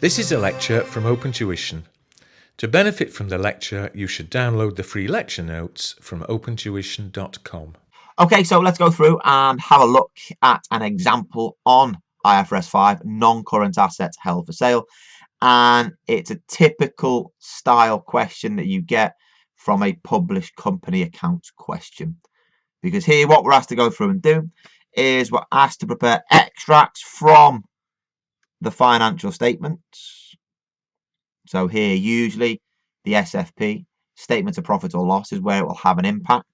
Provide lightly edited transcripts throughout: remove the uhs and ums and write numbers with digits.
This is a lecture from OpenTuition. To benefit from the lecture, you should download the free lecture notes from opentuition.com. Okay, so let's go through and have a look at an example on IFRS 5, non-current assets held for sale. And it's a typical style question that you get from a published company accounts question. Because here what we're asked to go through and do is we're asked to prepare extracts from the financial statements. So here usually the SFP, statement of profit or loss, is where it will have an impact.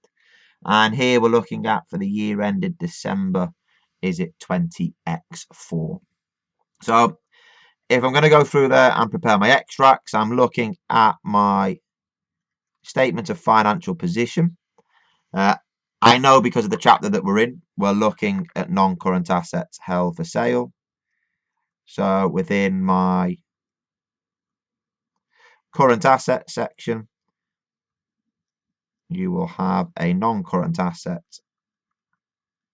And here we're looking at, for the year ended December, is it 20x4. So if I'm going to go through there and prepare my extracts, I'm looking at my statement of financial position. I know because of the chapter that we're in, we're looking at non-current assets held for sale. So within my current asset section, you will have a non-current asset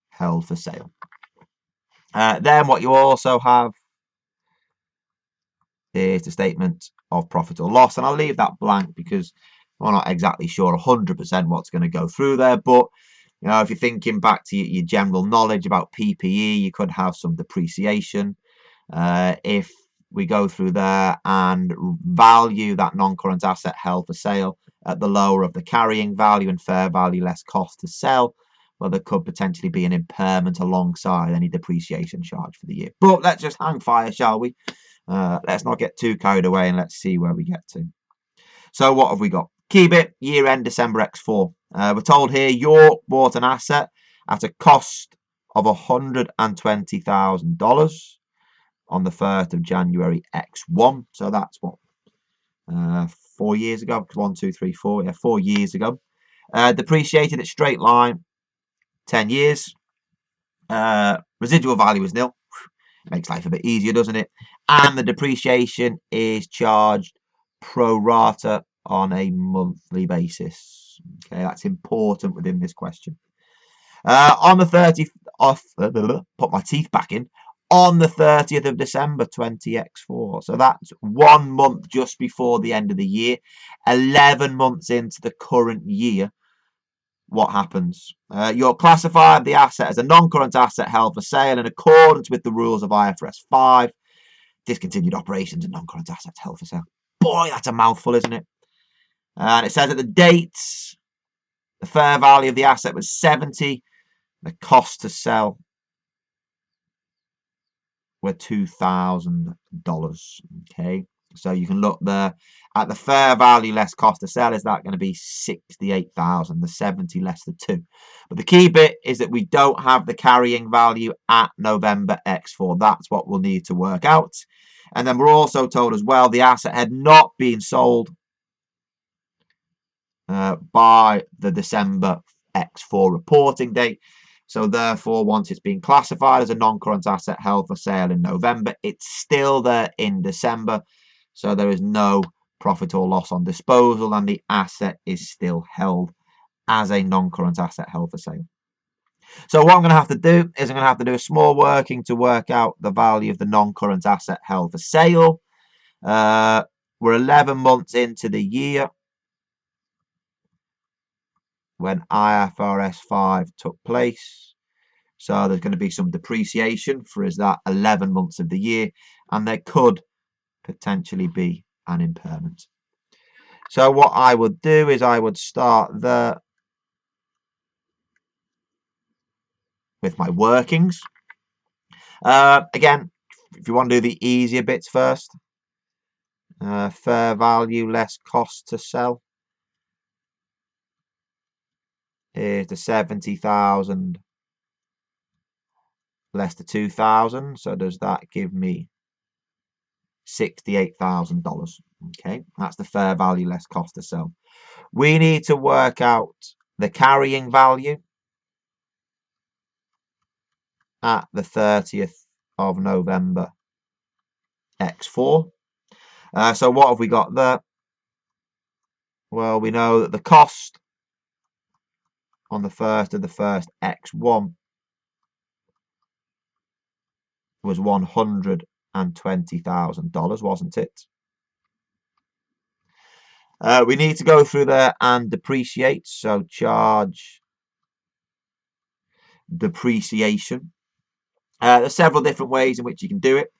held for sale. Then what you also have is the statement of profit or loss, and I'll leave that blank because we're not exactly sure 100% what's going to go through there. But you know, if you're thinking back to your general knowledge about PPE, you could have some depreciation. If we go through there and value that non-current asset held for sale at the lower of the carrying value and fair value less cost to sell, well, there could potentially be an impairment alongside any depreciation charge for the year. But let's just hang fire, shall we? Let's not get too carried away and let's see where we get to. So what have we got? Key bit, year end December X4. We're told here York bought an asset at a cost of $120,000 on the 1st of January X1. So that's what, 4 years ago? 1, 2, 3, 4. Yeah, 4 years ago. Depreciated at straight line 10 years. Residual value is nil. Makes life a bit easier, doesn't it? And the depreciation is charged pro rata on a monthly basis. Okay, that's important within this question. On the 30th of, put my teeth back in, on the 30th of December 20x4. So that's 1 month just before the end of the year, 11 months into the current year. What happens? You're classified the asset as a non-current asset held for sale in accordance with the rules of IFRS 5. Discontinued operations and non-current assets held for sale. Boy, that's a mouthful, isn't it? And it says at the date, the fair value of the asset was 70. The cost to sell were $2,000. Okay, so you can look there at the fair value less cost to sell. Is that going to be 68,000? The 70 less the 2. But the key bit is that we don't have the carrying value at November X4. That's what we'll need to work out. And then we're also told as well the asset had not been sold by the December X4 reporting date. So therefore, once it's been classified as a non-current asset held for sale in November, it's still there in December. So there is no profit or loss on disposal, and the asset is still held as a non-current asset held for sale. So what I'm going to have to do is I'm going to have to do a small working to work out the value of the non-current asset held for sale. We're 11 months into the year when IFRS 5 took place. So there's going to be some depreciation for us that 11 months of the year, and there could potentially be an impairment. So what I would do is I would start there with my workings. Again, if you want to do the easier bits first, fair value less cost to sell is the 70,000 less the 2,000. So does that give me $68,000? Okay, that's the fair value less cost to sell. We need to work out the carrying value at the 30th of November X4. So what have we got there? Well, we know that the cost on the 1st of the 1st X1 was $120,000. $120,000, wasn't it? We need to go through there and depreciate. So charge depreciation. There's several different ways in which you can do it.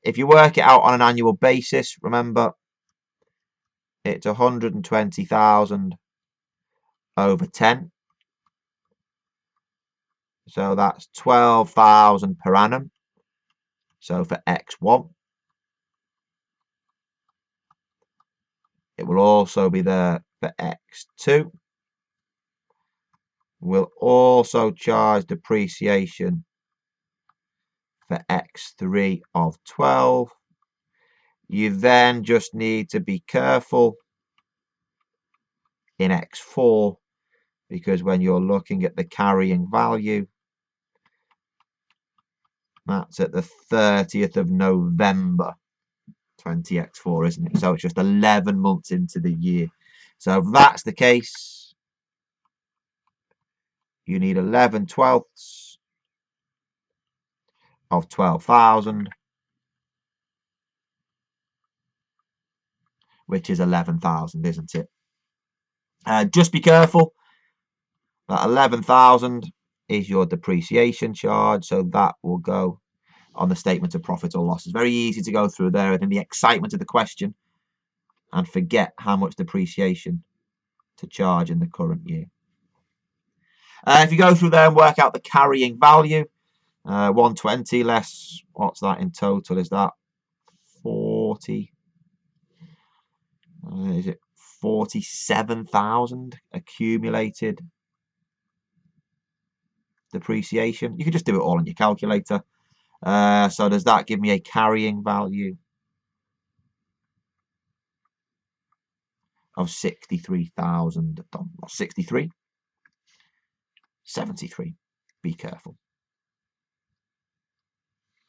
If you work it out on an annual basis, remember it's 120,000 over 10. So that's 12,000 per annum. So for X1, it will also be there for X2. We'll also charge depreciation for X3 of 12. You then just need to be careful in X4, because when you're looking at the carrying value, that's at the 30th of November 20X4, isn't it? So it's just 11 months into the year. So if that's the case, you need 11/12 of 12,000, which is 11,000, isn't it? Just be careful that 11,000 is your depreciation charge, so that will go on the statement of profit or loss. It's very easy to go through there and in the excitement of the question and forget how much depreciation to charge in the current year. If you go through there and work out the carrying value, 120 less, what's that in total? Is that 40? Is it 47,000 accumulated depreciation? You can just do it all on your calculator. So does that give me a carrying value of 63,000? 63? 73. Be careful.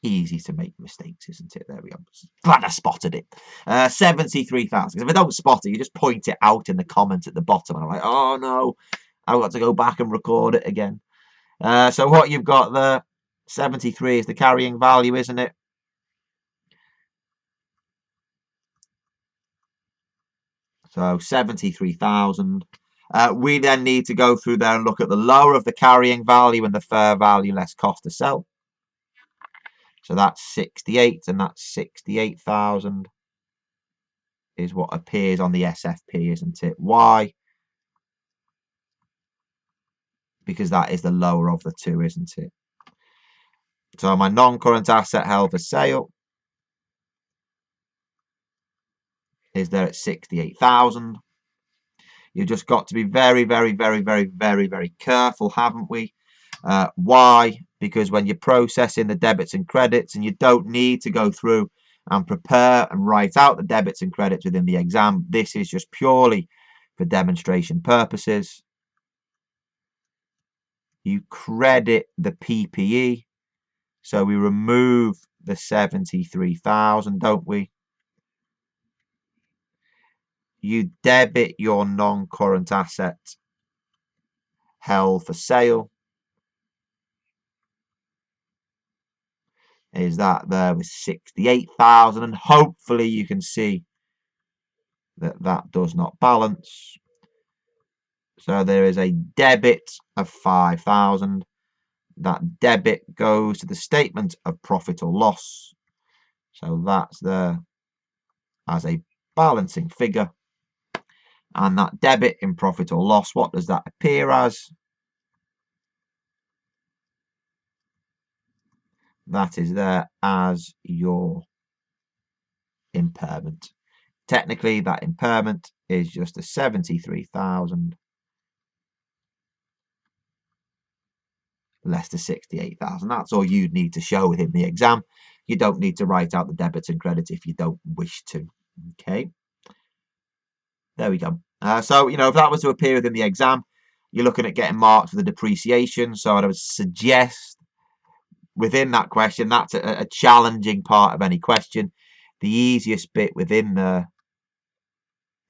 Easy to make mistakes, isn't it? There we go. Glad I spotted it. 73,000. If I don't spot it, you just point it out in the comments at the bottom. And I'm like, oh no, I've got to go back and record it again. So what you've got there, 73 is the carrying value, isn't it? So 73,000. We then need to go through there and look at the lower of the carrying value and the fair value less cost to sell. So that's 68, and that's 68,000 is what appears on the SFP, isn't it? Why? Because that is the lower of the two, isn't it? So my non-current asset held for sale is there at 68,000. You've just got to be very, very, very, very, very, very careful, haven't we? Why? Because when you're processing the debits and credits, and you don't need to go through and prepare and write out the debits and credits within the exam, this is just purely for demonstration purposes. You credit the PPE, so we remove the 73,000, don't we? You debit your non-current asset held for sale. Is that there with 68,000, and hopefully you can see that that does not balance. So there is a debit of 5,000. That debit goes to the statement of profit or loss. So that's there as a balancing figure. And that debit in profit or loss, what does that appear as? That is there as your impairment. Technically, that impairment is just a 73,000 less the 68,000. That's all you'd need to show within the exam. You don't need to write out the debits and credits if you don't wish to. Okay. There we go. So, if that was to appear within the exam, you're looking at getting marked for the depreciation. So I would suggest within that question, that's a challenging part of any question. The easiest bit within there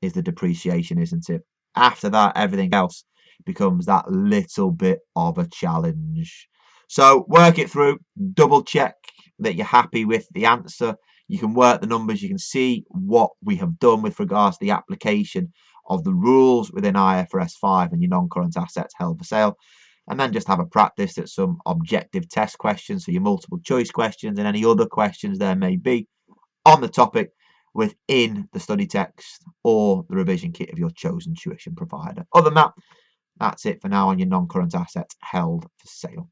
is the depreciation, isn't it? After that, everything else becomes that little bit of a challenge. So work it through, double check that you're happy with the answer. You can work the numbers. You can see what we have done with regards to the application of the rules within IFRS 5 and your non-current assets held for sale. And then just have a practice at some objective test questions, so your multiple choice questions and any other questions there may be on the topic within the study text or the revision kit of your chosen tuition provider. Other than that, that's it for now on your non-current assets held for sale.